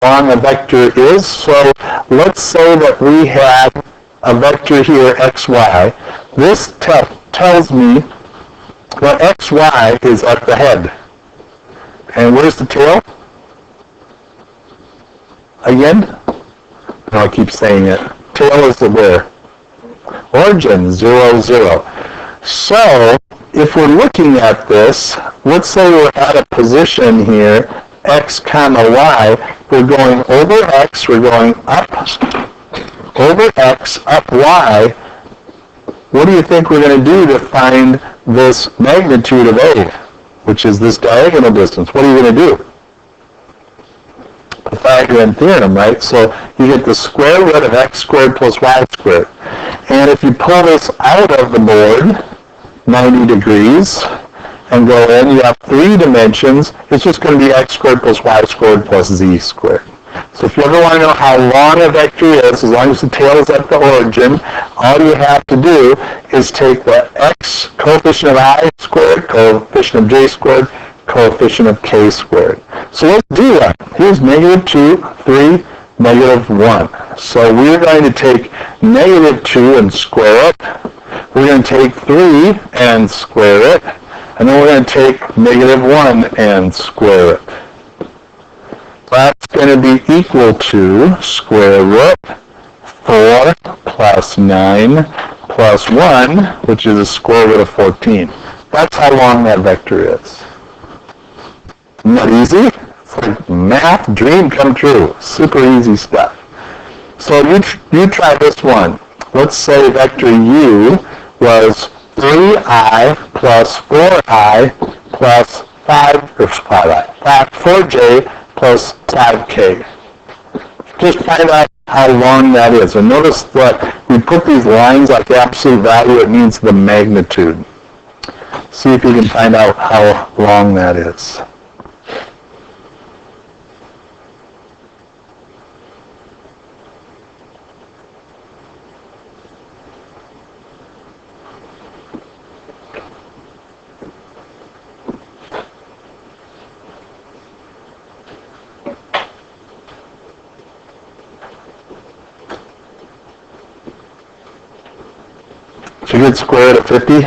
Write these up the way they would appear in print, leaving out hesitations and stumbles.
long a vector is. So let's say that we had a vector here, xy. This tells me that xy is at the head. And where's the tail? Again? No, I keep saying it. Tail is the where? Origin, 0, 0. So, if we're looking at this, let's say we're at a position here, x comma y, we're going over x, we're going up, over x, up y. What do you think we're going to do to find this magnitude of a, which is this diagonal distance? What are you going to do? Pythagorean theorem, right? So you get the square root of x squared plus y squared. And if you pull this out of the board, 90 degrees, and go in, you have 3 dimensions. It's just going to be x squared plus y squared plus z squared. So if you ever want to know how long a vector is, as long as the tail is at the origin, all you have to do is take the x coefficient of I squared, coefficient of j squared, coefficient of k squared. So let's do that. Here's negative 2, 3, negative 1. So we're going to take negative 2 and square it. We're going to take 3 and square it. And then we're going to take negative 1 and square it. That's going to be equal to square root 4 plus 9 plus 1, which is the square root of 14. That's how long that vector is. Isn't that easy? It's like math dream come true. Super easy stuff. So you try this one. Let's say vector u was 3i plus 4i plus 4j plus 5k. Just find out how long that is. And notice that we put these lines like absolute value. It means the magnitude. See if you can find out how long that is. So you get square root of 50?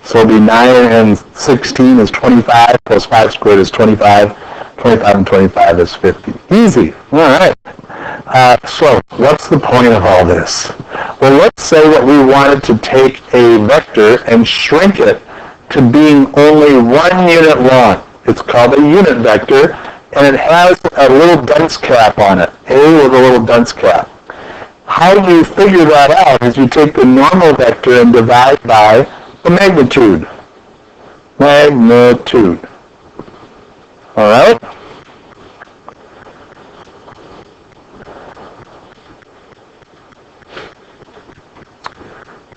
So it'll be 9 and 16 is 25, plus 5 squared is 25. 25 and 25 is 50. Easy. All right. So what's the point of all this? Well, let's say that we wanted to take a vector and shrink it to being only 1 unit long. It's called a unit vector, and it has a little dunce cap on it, A with a little dunce cap. How you figure that out is you take the normal vector and divide by the magnitude. Magnitude. All right?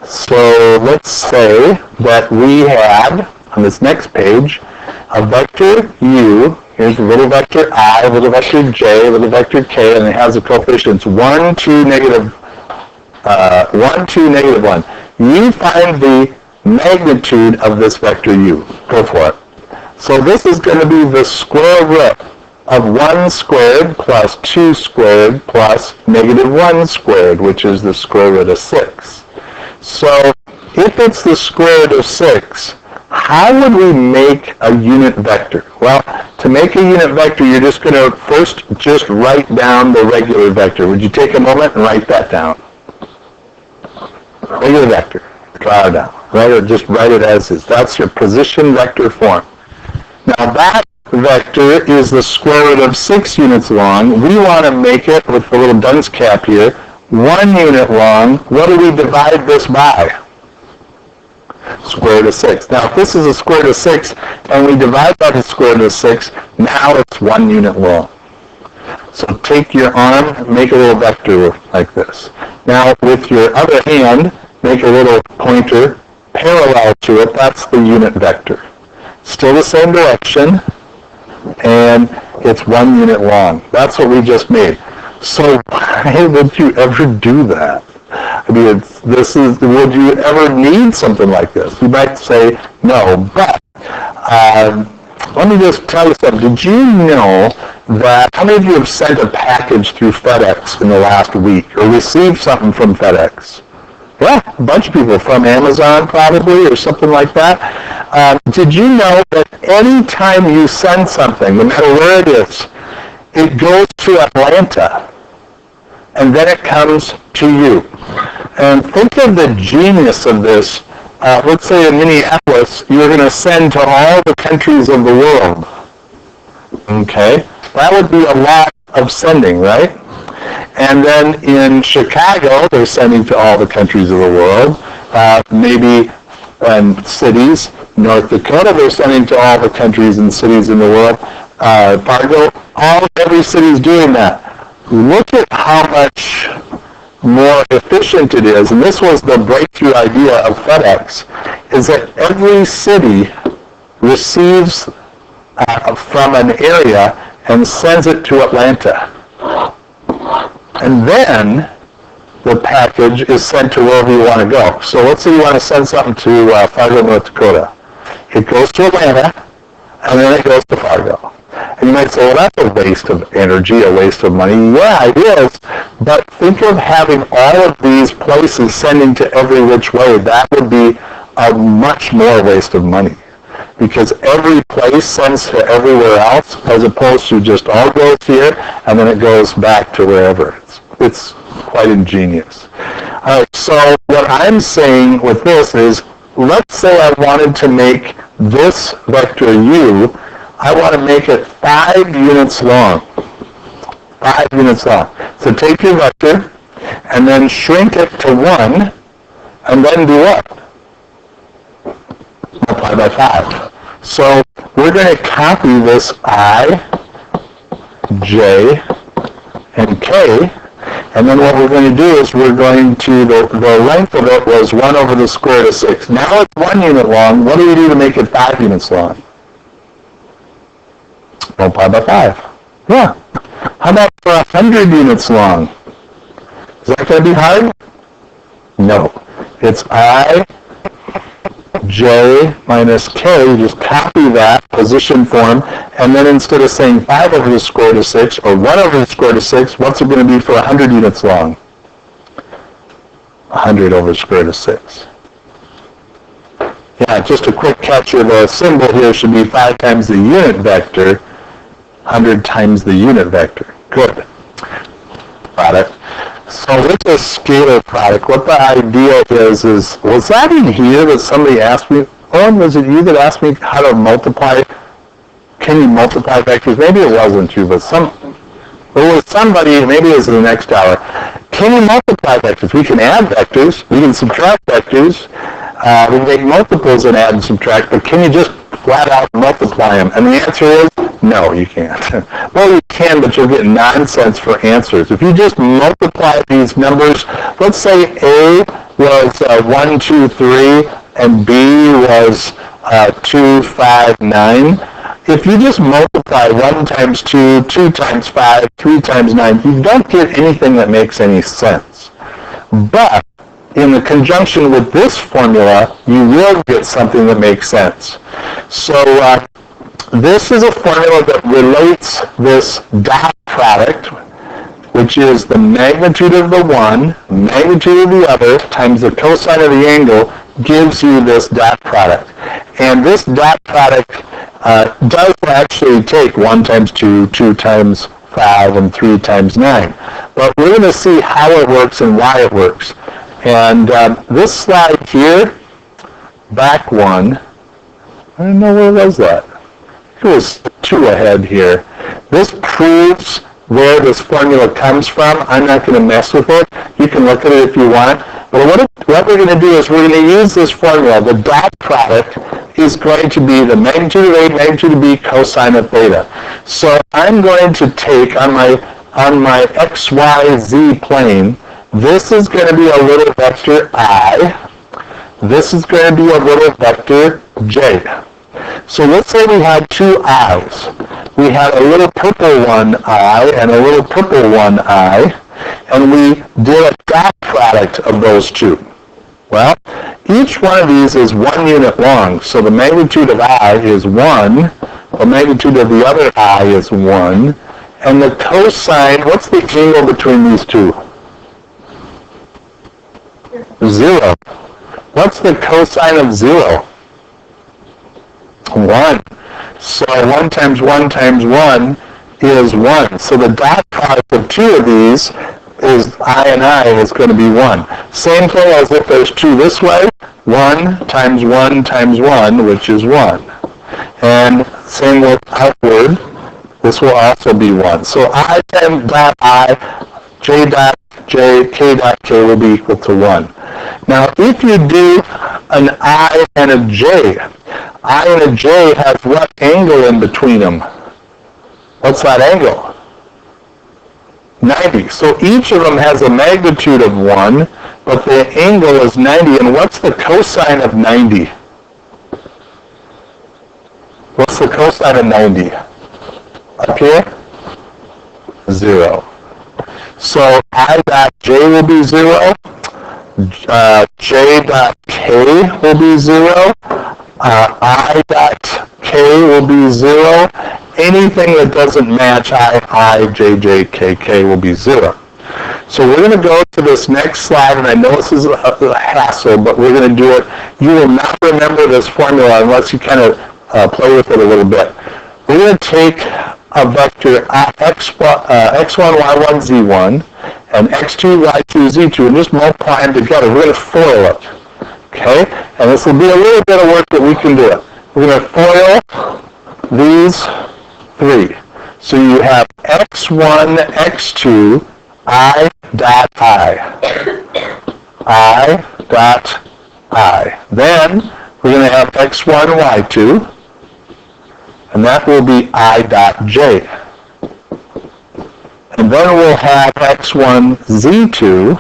So let's say that we have, on this next page, a vector u. Here's a little vector I, a little vector j, a little vector k, and it has the coefficients 1, 2, negative 1, 2, negative 1. You find the magnitude of this vector u. Go for it. So this is going to be the square root of 1 squared plus 2 squared plus negative 1 squared, which is the square root of 6. So if it's the square root of 6, how would we make a unit vector? Well, to make a unit vector, you're just going to first just write down the regular vector. Would you take a moment and write that down? Regular vector. Draw it down. Just write it as is. That's your position vector form. Now that vector is the square root of 6 units long. We want to make it, with the little dunce cap here, 1 unit long. What do we divide this by? Square root of 6. Now, if this is a square root of 6, and we divide by the square root of 6, now it's 1 unit long. So take your arm, make a little vector like this. Now, with your other hand, make a little pointer parallel to it. That's the unit vector. Still the same direction, and it's 1 unit long. That's what we just made. So why would you ever do that? I mean, would you ever need something like this? You might say no, but let me just tell you something. Did you know that, how many of you have sent a package through FedEx in the last week or received something from FedEx? Yeah, a bunch of people from Amazon probably or something like that. Did you know that any time you send something, no matter where it is, it goes to Atlanta and then it comes to you? And think of the genius of this. Let's say in Minneapolis, you're going to send to all the countries of the world. Okay? That would be a lot of sending, right? And then in Chicago, they're sending to all the countries of the world. Maybe cities. North Dakota, they're sending to all the countries and cities in the world. Fargo, every city's doing that. Look at how much more efficient it is, and this was the breakthrough idea of FedEx, is that every city receives from an area and sends it to Atlanta. And then the package is sent to wherever you want to go. So let's say you want to send something to Fargo, North Dakota. It goes to Atlanta, and then it goes to Fargo. And you might say, well, that's a waste of energy, a waste of money. Yeah, it is. But think of having all of these places sending to every which way. That would be a much more waste of money. Because every place sends to everywhere else, as opposed to just all goes here, and then it goes back to wherever. It's quite ingenious. All right, so what I'm saying with this is, let's say I wanted to make this vector u, I want to make it 5 units long. 5 units long. So take your vector and then shrink it to 1 and then do what? Multiply by 5. So we're going to copy this I, J, and K, and then what we're going to do is we're going to, the length of it was 1 over the square root of 6. Now it's 1 unit long. What do we do to make it 5 units long? Multiply by 5. Yeah. How about for 100 units long? Is that going to be hard? No. It's I, J minus K. You just copy that position form, and then instead of saying 5 over the square root of 6 or 1 over the square root of 6, what's it going to be for 100 units long? 100 over the square root of 6. Yeah, just a quick catch of the symbol here should be 5 times the unit vector, 100 times the unit vector. Good. Product. So with a scalar product, what the idea is, was that in here that somebody asked me, Owen, was it you that asked me how to multiply, can you multiply vectors? Maybe it wasn't you, but it was somebody, maybe it was the next hour. Can you multiply vectors? We can add vectors, we can subtract vectors, we can make multiples and add and subtract, but can you just flat out multiply them? And the answer is, no, you can't. Well, you can, but you'll get nonsense for answers. If you just multiply these numbers, let's say A was 1, 2, 3, and B was 2, 5, 9. If you just multiply 1 times 2, 2 times 5, 3 times 9, you don't get anything that makes any sense. But in the conjunction with this formula, you will get something that makes sense. So this is a formula that relates this dot product, which is the magnitude of the one, magnitude of the other, times the cosine of the angle, gives you this dot product. And this dot product does actually take 1 times 2, 2 times 5, and 3 times 9. But we're going to see how it works and why it works. And this slide here, back one, I don't know where was that. It was 2 ahead here. This proves where this formula comes from. I'm not going to mess with it. You can look at it if you want. But what we're going to do is we're going to use this formula. The dot product is going to be the magnitude of A, magnitude of B, cosine of theta. So I'm going to take on my XYZ plane, this is going to be a little vector I. This is going to be a little vector J. So let's say we had 2 I's. We had a little purple one I and a little purple one I, and we did a dot product of those 2. Well, each one of these is 1 unit long, so the magnitude of I is 1, the magnitude of the other I is 1, And the cosine, what's the angle between these two? 0. What's the cosine of 0? 1. So 1 times 1 times 1 is 1. So the dot product of two of these is I and I is going to be 1. Same thing as if there's 2 this way. 1 times 1 times 1, which is 1. And same with outward. This will also be 1. So I times dot I, j dot j, k dot k will be equal to 1. Now, if you do an I and a j, I and a j have what angle in between them? What's that angle? 90. So each of them has a magnitude of 1, but the angle is 90. And what's the cosine of 90? What's the cosine of 90? Up here? 0. So I dot j will be 0. J dot k will be 0. I dot k will be 0. Anything that doesn't match I, j, j, k, k will be 0. So we're going to go to this next slide, and I know this is a hassle, but we're going to do it. You will not remember this formula unless you kind of play with it a little bit. We're going to take a vector x1, y1, z1, and x2, y2, z2, and just multiply them together. We're going to FOIL it. Okay? And this will be a little bit of work, but we can do it. We're going to FOIL these 3. So you have x1, x2, I dot I. I dot I. Then we're going to have x1, y2, and that will be I dot j. And then we'll have x1, z2,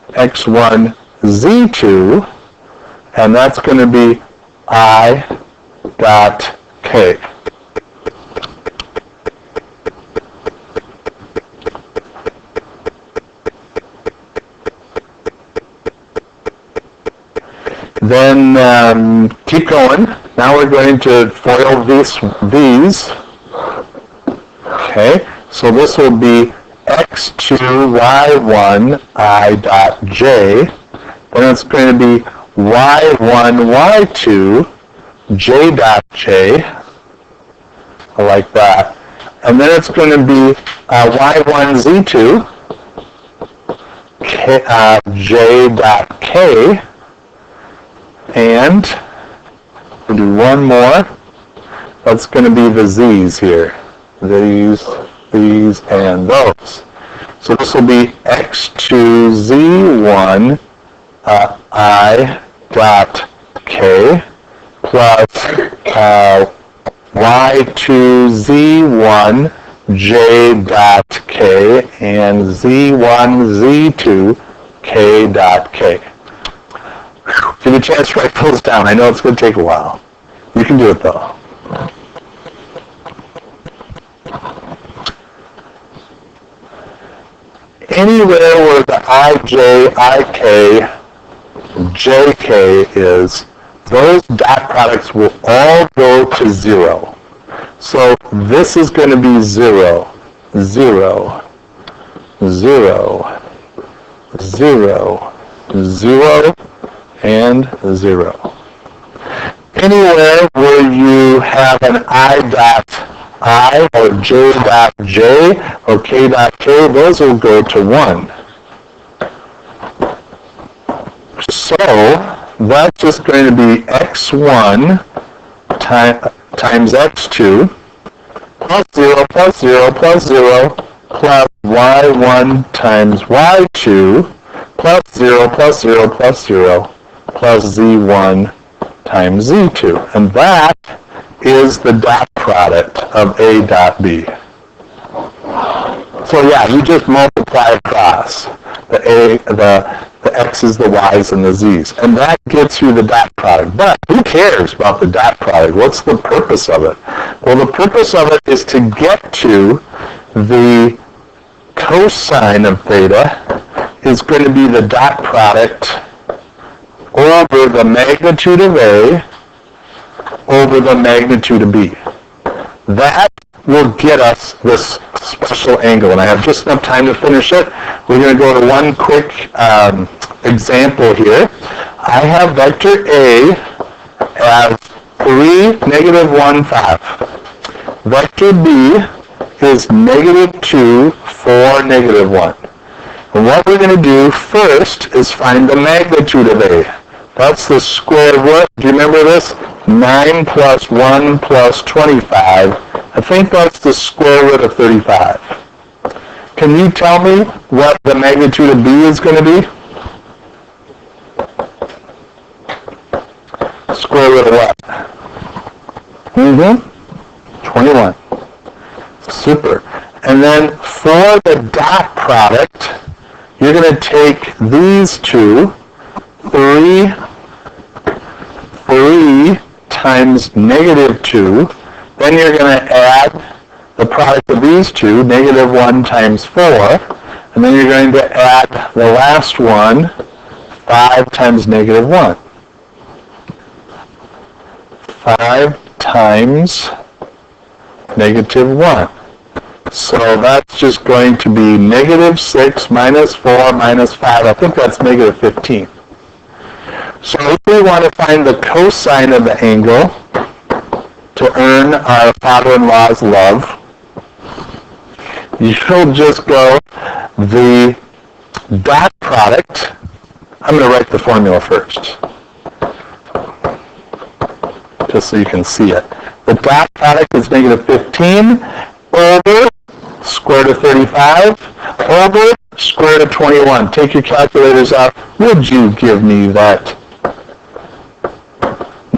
x1, z2, and that's going to be I dot k. Then keep going. Now we're going to FOIL these. Okay, so this will be x2, y1, I dot j. Then it's going to be y1, y2, j dot j. I like that. And then it's going to be y1, z2, k, j dot k. And we'll do one more. That's going to be the z's here. These, and those. So this will be x2, z1, I dot k plus y2, z1, j dot k and z1, z2, k dot k. Give you a chance to write those down. I know it's going to take a while. You can do it though. Anywhere where the ij, ik, jk is, those dot products will all go to 0. So this is going to be 0, 0, 0, 0, 0, and 0. Anywhere where you have an I dot I or j dot j or k dot k, those will go to 1. So that's just going to be x1 times x2 plus 0 plus 0 plus 0 plus y1 times y2 plus 0 plus 0 plus 0 plus z1 times z2. And that is the dot product of A dot B. So yeah, you just multiply across the x's, the y's, and the z's. And that gets you the dot product. But who cares about the dot product? What's the purpose of it? Well, the purpose of it is to get to the cosine of theta is going to be the dot product over the magnitude of A over the magnitude of B. That will get us this special angle, and I have just enough time to finish it. We're going to go to one quick example here. I have vector A as 3, negative 1, 5. Vector B is negative 2, 4, negative 1. And what we're going to do first is find the magnitude of A. That's the square root. Do you remember this? 9 plus 1 plus 25. I think that's the square root of 35. Can you tell me what the magnitude of B is going to be? Square root of what? 21. Super. And then for the dot product, you're going to take these two, 3 times negative 2. Then you're going to add the product of these two, negative 1 times 4. And then you're going to add the last one, 5 times negative 1. 5 times negative 1. So that's just going to be negative 6 minus 4 minus 5. I think that's negative 15. So if we want to find the cosine of the angle to earn our father-in-law's love, you'll just go the dot product. I'm going to write the formula first, just so you can see it. The dot product is negative 15 over square root of 35 over square root of 21. Take your calculators out. Would you give me that?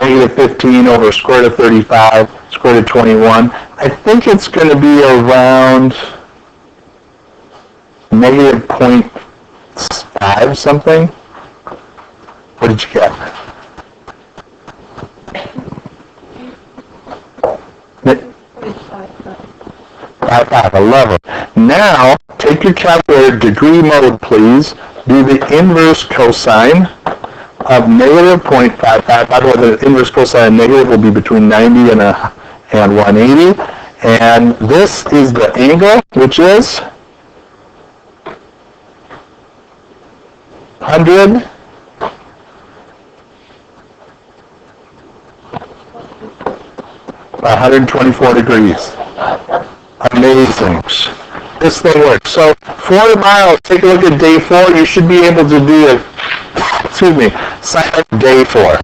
Negative 15 over square root of 35, square root of 21. I think it's going to be around negative 0.5 something. What did you get? 5, I love it. Now, take your calculator, degree mode, please. Do the inverse cosine of negative 0.55. By the way, the inverse cosine of negative will be between 90 and 180. And this is the angle, which is 100 by 124 degrees. Amazing. This thing works. So for tomorrow, take a look at day 4. You should be able to do a, sign up day 4.